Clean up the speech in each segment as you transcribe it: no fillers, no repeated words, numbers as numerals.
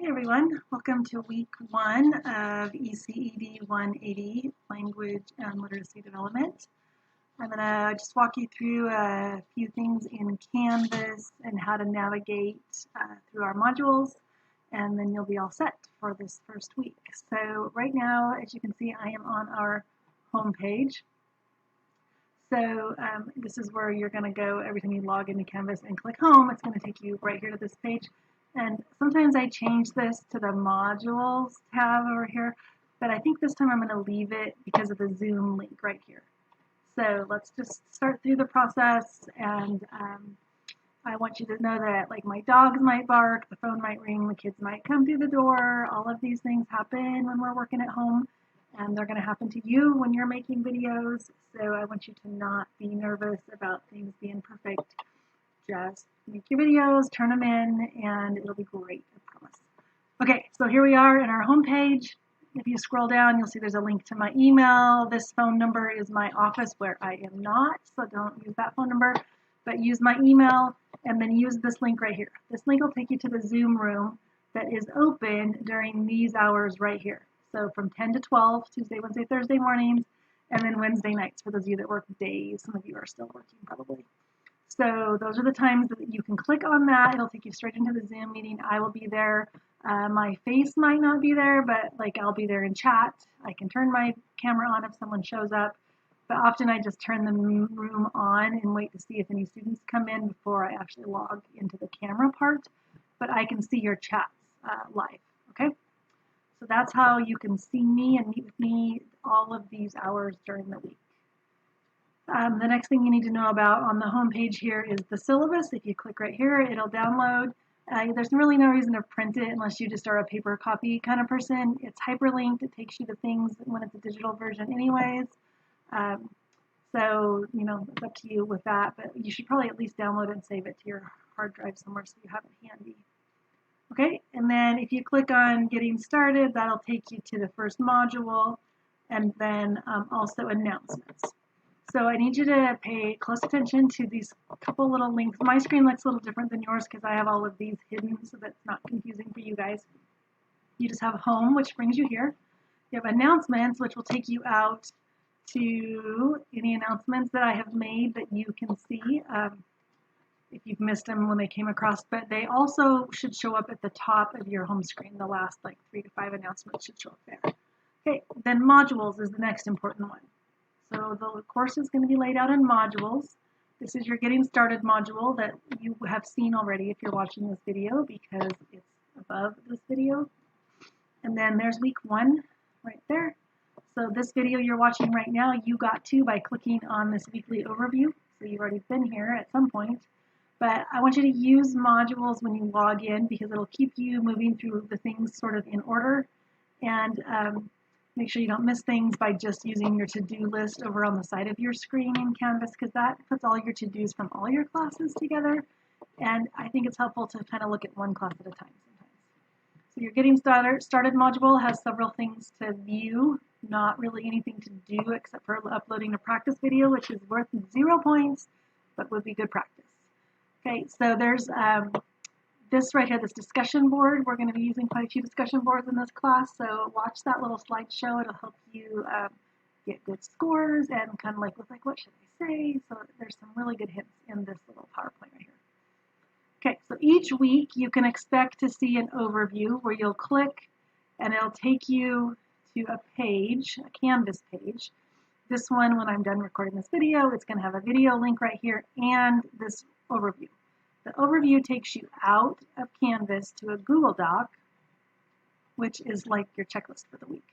everyone, welcome to week 1 of ECED 180, Language and Literacy Development. I'm going to just walk you through a few things in Canvas and how to navigate through our modules, and then you'll be all set for this first week. So right now, as you can see, I am on our home page. So this is where you're going to go every time you log into Canvas and click home. It's going to take you right here to this page. And sometimes I change this to the modules tab over here, but I think this time I'm going to leave it because of the Zoom link right here. So let's just start through the process, and I want you to know that like my dogs might bark, the phone might ring, the kids might come through the door. All of these things happen when we're working at home, and they're going to happen to you when you're making videos. So I want you to not be nervous about things being perfect. Just make your videos, turn them in, and it'll be great, I promise. Okay, so here we are in our home page. If you scroll down, you'll see there's a link to my email. This phone number is my office where I am not, so don't use that phone number, but use my email, and then use this link right here. This link will take you to the Zoom room that is open during these hours right here. So from 10 to 12, Tuesday, Wednesday, Thursday mornings, and then Wednesday nights for those of you that work days. Some of you are still working probably. So those are the times that you can click on that. It'll take you straight into the Zoom meeting. I will be there. My face might not be there, but like I'll be there in chat. I can turn my camera on if someone shows up, but often I just turn the room on and wait to see if any students come in before I actually log into the camera part, but I can see your chats live, okay? So that's how you can see me and meet with me all of these hours during the week. The next thing you need to know about on the home page here is the syllabus. If you click right here, it'll download. There's really no reason to print it unless you just are a paper copy kind of person. It's hyperlinked. It takes you to things when it's a digital version anyways. So, you know, it's up to you with that, but you should probably at least download and save it to your hard drive somewhere so you have it handy. Okay, and then if you click on Getting Started, that'll take you to the first module, and then also announcements. So I need you to pay close attention to these couple little links. My screen looks a little different than yours because I have all of these hidden so that's not confusing for you guys. You just have home, which brings you here. You have announcements, which will take you out to any announcements that I have made that you can see if you've missed them when they came across, but they also should show up at the top of your home screen. The last like 3 to 5 announcements should show up there. Okay, then modules is the next important one. So the course is going to be laid out in modules. This is your Getting Started module that you have seen already if you're watching this video because it's above this video. And then there's week 1 right there. So this video you're watching right now, you got to by clicking on this weekly overview. So you've already been here at some point. But I want you to use modules when you log in because it'll keep you moving through the things sort of in order. And make sure you don't miss things by just using your to-do list over on the side of your screen in Canvas because that puts all your to-dos from all your classes together. And I think it's helpful to kind of look at one class at a time sometimes. So your Getting Started module has several things to view, not really anything to do except for uploading a practice video, which is worth 0 points, but would be good practice. Okay, so there's this right here, this discussion board. We're going to be using quite a few discussion boards in this class, so watch that little slideshow. It'll help you get good scores and kind of like look like, what should I say? So there's some really good hints in this little PowerPoint right here. Okay, so each week you can expect to see an overview where you'll click and it'll take you to a page, a Canvas page. This one, when I'm done recording this video, it's going to have a video link right here and this overview. The overview takes you out of Canvas to a Google Doc, which is like your checklist for the week.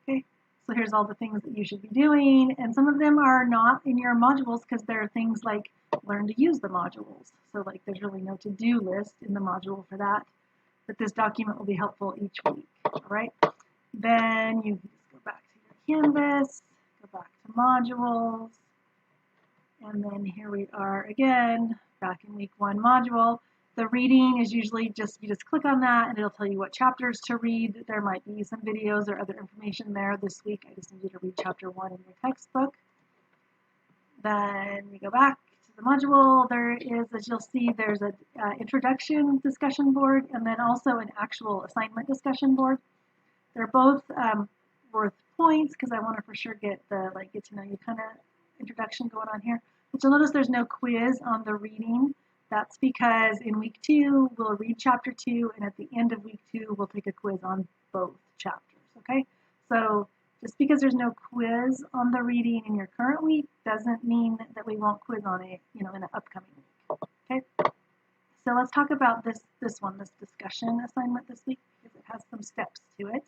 Okay, so here's all the things that you should be doing, and some of them are not in your modules because there are things like learn to use the modules. So like there's really no to-do list in the module for that, but this document will be helpful each week. All right, then you just go back to your Canvas, go back to modules, and then here we are again. Back in week 1 module. The reading is usually just, you just click on that and it'll tell you what chapters to read. There might be some videos or other information there. This week I just need you to read chapter 1 in your textbook. Then you go back to the module, there is, as you'll see, there's an introduction discussion board and then also an actual assignment discussion board. They're both worth points because I want to for sure get the get to know you kind of introduction going on here. But you'll notice there's no quiz on the reading. That's because in week 2, we'll read chapter 2, and at the end of week 2, we'll take a quiz on both chapters, okay? So just because there's no quiz on the reading in your current week doesn't mean that we won't quiz on it, in an upcoming week, okay? So let's talk about this discussion assignment this week because it has some steps to it.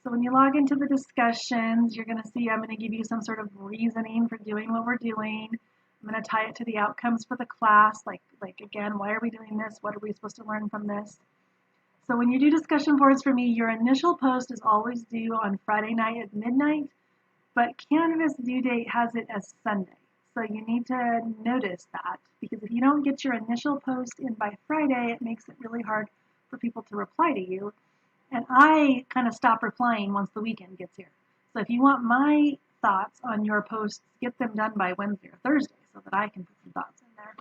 So when you log into the discussions, you're going to see I'm going to give you some sort of reasoning for doing what we're doing. I'm going to tie it to the outcomes for the class, like again, why are we doing this? What are we supposed to learn from this? So when you do discussion boards for me, your initial post is always due on Friday night at midnight, but Canvas due date has it as Sunday. So you need to notice that, because if you don't get your initial post in by Friday, it makes it really hard for people to reply to you. And I kind of stop replying once the weekend gets here. So if you want my thoughts on your posts, get them done by Wednesday or Thursday so that I can put some thoughts in there.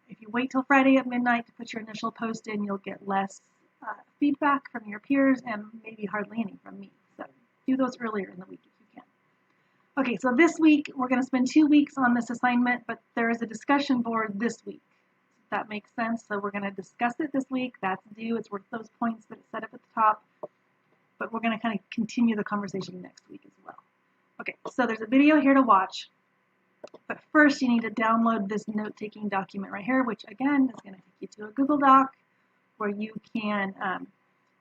If you wait till Friday at midnight to put your initial post in, you'll get less feedback from your peers and maybe hardly any from me. So do those earlier in the week if you can. Okay, so this week we're going to spend 2 weeks on this assignment, but there is a discussion board this week. If that makes sense. So we're going to discuss it this week. That's due. It's worth those points that it's set up at the top. But we're going to kind of continue the conversation next week as well. Okay, so there's a video here to watch. But first you need to download this note-taking document right here, which again is going to take you to a Google Doc where you can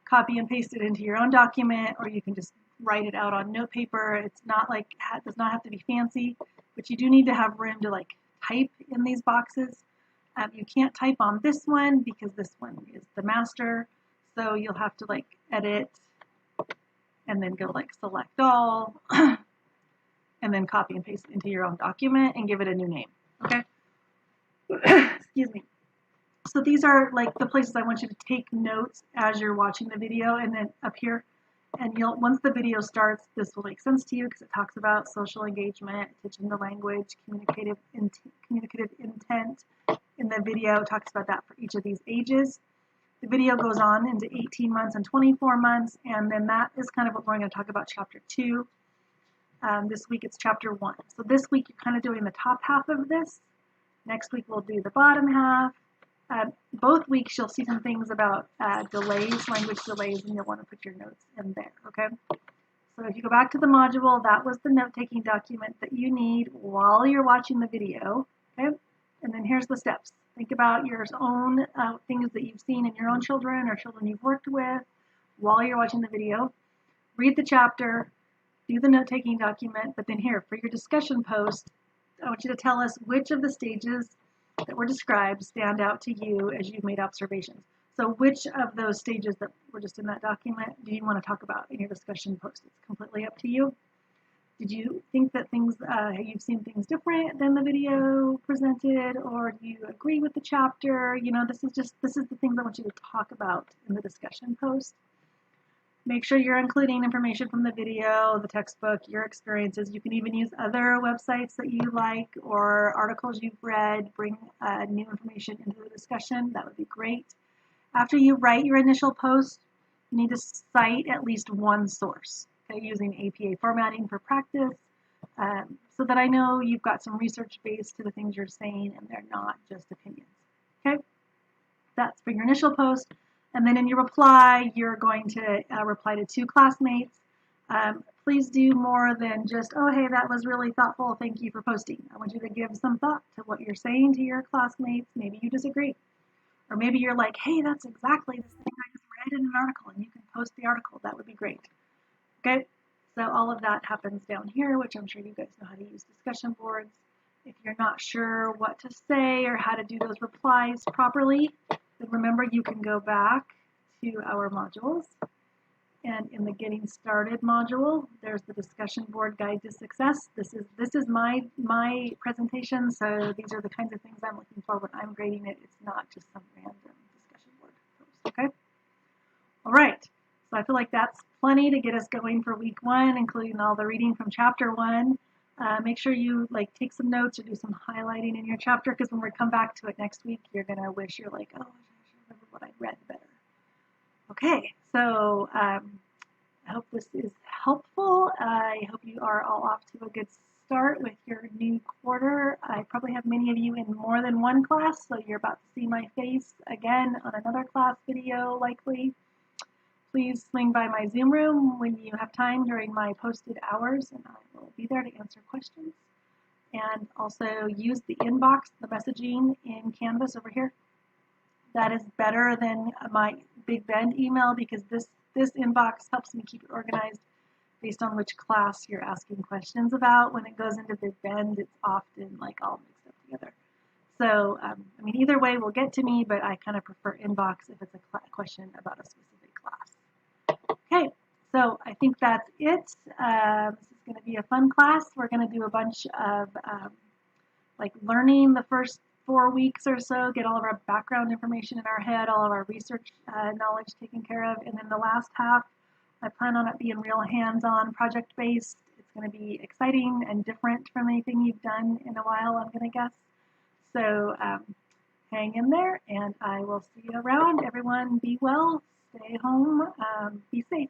copy and paste it into your own document, or you can just write it out on note paper. It's not like, it does not have to be fancy, but you do need to have room to type in these boxes. You can't type on this one because this one is the master, so you'll have to edit and then go select all and then copy and paste it into your own document and give it a new name, okay? Excuse me. So these are the places I want you to take notes as you're watching the video, and then up here, and once the video starts, this will make sense to you because it talks about social engagement, attention to language, communicative intent. In the video, it talks about that for each of these ages. The video goes on into 18 months and 24 months, and then that is kind of what we're going to talk about chapter 2. This week it's chapter 1. So this week you're kind of doing the top half of this. Next week we'll do the bottom half. Both weeks you'll see some things about delays, language delays, and you'll want to put your notes in there, okay? So if you go back to the module, that was the note-taking document that you need while you're watching the video, okay? And then here's the steps. Think about your own things that you've seen in your own children or children you've worked with while you're watching the video. Read the chapter, do the note-taking document, but then here, for your discussion post, I want you to tell us which of the stages that were described stand out to you as you've made observations. So which of those stages that were just in that document do you want to talk about in your discussion post? It's completely up to you. Did you think that you've seen things different than the video presented, or do you agree with the chapter? This is the things I want you to talk about in the discussion post. Make sure you're including information from the video, the textbook, your experiences. You can even use other websites that you like or articles you've read. Bring new information into the discussion. That would be great. After you write your initial post, you need to cite at least one source, okay, using APA formatting for practice, so that I know you've got some research base to the things you're saying and they're not just opinions. Okay, that's for your initial post. And then in your reply, you're going to reply to 2 classmates. Please do more than just, oh, hey, that was really thoughtful. Thank you for posting. I want you to give some thought to what you're saying to your classmates. Maybe you disagree. Or maybe you're like, hey, that's exactly the thing I just read in an article, and you can post the article. That would be great. Okay, so all of that happens down here, which I'm sure you guys know how to use discussion boards. If you're not sure what to say or how to do those replies properly, then remember you can go back to our modules. And in the Getting Started module, there's the Discussion Board Guide to Success. This is my presentation, so these are the kinds of things I'm looking for when I'm grading it. It's not just some random discussion board post, okay? All right, so I feel like that's plenty to get us going for week 1, including all the reading from chapter 1. Make sure you like take some notes or do some highlighting in your chapter, because when we come back to it next week, you're gonna wish you're like, oh, I should remember what I read better. Okay, so I hope this is helpful. I hope you are all off to a good start with your new quarter. I probably have many of you in more than one class, so you're about to see my face again on another class video likely. Please swing by my Zoom room when you have time during my posted hours, and I will be there to answer questions. And also use the inbox, the messaging in Canvas over here. That is better than my Big Bend email, because this inbox helps me keep it organized based on which class you're asking questions about. When it goes into Big Bend, it's often like all mixed up together. So, I mean, either way will get to me, but I kind of prefer inbox if it's a question about a specific class. Okay, so I think that's it. This is going to be a fun class. We're going to do a bunch of like learning the first 4 weeks or so, get all of our background information in our head, all of our research knowledge taken care of, and then the last half, I plan on it being real hands-on, project-based. It's going to be exciting and different from anything you've done in a while, I'm going to guess. So hang in there, and I will see you around. Everyone, be well, stay home, be safe.